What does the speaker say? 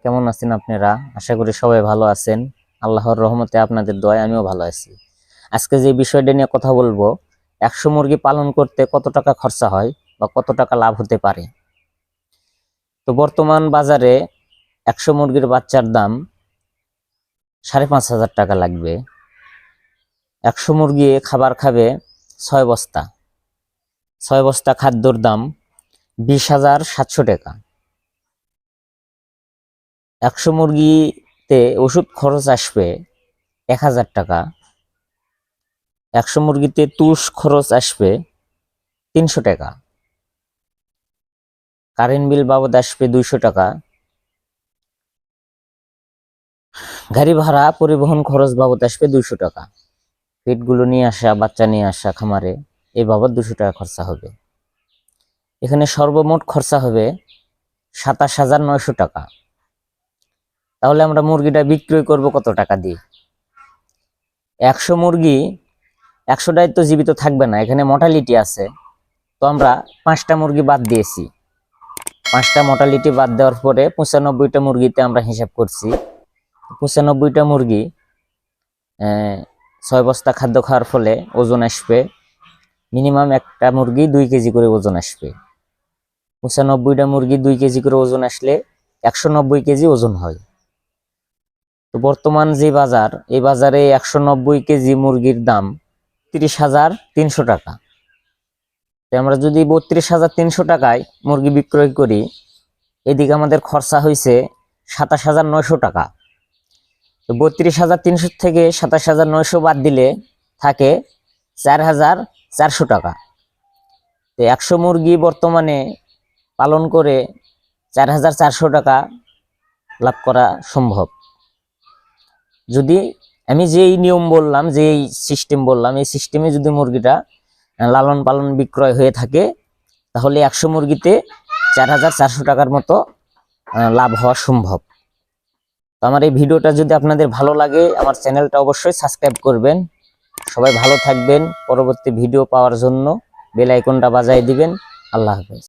কেমন আছেন আপনারা? আশা করি সবাই ভালো আছেন। আল্লাহর রহমতে আপনাদের দয়ায় আমিও ভালো আছি। আজকে যে বিষয়টা নিয়ে কথা বলবো, 100 মুরগি পালন করতে কত টাকা খরচা হয় বা কত টাকা লাভ হতে পারে। তো বর্তমান বাজারে 100 মুরগির বাচ্চার দাম 5,500 টাকা লাগবে। 100 মুরগি খাবার খাবে 6 বস্তা। 6 বস্তা খাদ্যর দাম 20,700 টাকা। 100 মুরগিতে ওষুধ খরচ আসবে 1,000 টাকা। 100 মুরগিতে তুষ খরচ আসবে 300 টাকা। কারেন্ট বিল বাবদ আসবে 200 টাকা। গাড়ি ভাড়া পরিবহন খরচ বাবদ আসবে 200 টাকা। ফিডগুলো নিয়ে আসা, বাচ্চা নিয়ে আসা খামারে এই বাবদ 200 টাকা খরচা হবে। এখানে সর্বমোট খরচা হবে 27,900 টাকা। তাহলে আমরা মুরগিটা বিক্রয় করব কত টাকা দিয়ে? 100 মুরগি 100টাই তো জীবিত থাকবে না, এখানে মর্টালিটি আছে। তো আমরা 5টা মুরগি বাদ দিয়েছি। 5টা মর্টালিটি বাদ দেওয়ার পরে 95টা মুরগিতে আমরা হিসাব করছি। 95টা মুরগি 6 বস্তা খাদ্য খাওয়ার ফলে ওজন আসবে মিনিমাম, একটা মুরগি 2 কেজি করে ওজন আসবে। 95টা মুরগি 2 কেজি করে ওজন আসলে 190 কেজি ওজন হয়। তো বর্তমান যে বাজার, এই বাজারে 190 কেজি মুরগির দাম 30,300 টাকা। আমরা যদি 32,300 টাকায় মুরগি বিক্রয় করি, এদিকে আমাদের খরচা হয়েছে 27,900 টাকা। তো 32,300 থেকে 27,900 বাদ দিলে থাকে 4,400 টাকা। তো 100 মুরগি বর্তমানে পালন করে 4,400 টাকা লাভ করা সম্ভব। যদি আমি যেই নিয়ম বললাম, যেই সিস্টেম বললাম, এই সিস্টেমে যদি মুরগিটা লালন পালন বিক্রয় হয়ে থাকে, তাহলে 100 মুরগিতে 4,400 টাকার মতো লাভ হওয়া সম্ভব। তো আমার এই ভিডিওটা যদি আপনাদের ভালো লাগে, আমার চ্যানেলটা অবশ্যই সাবস্ক্রাইব করবেন। সবাই ভালো থাকবেন। পরবর্তী ভিডিও পাওয়ার জন্য বেল আইকনটা বাজায় দিবেন। আল্লাহ হাফেজ।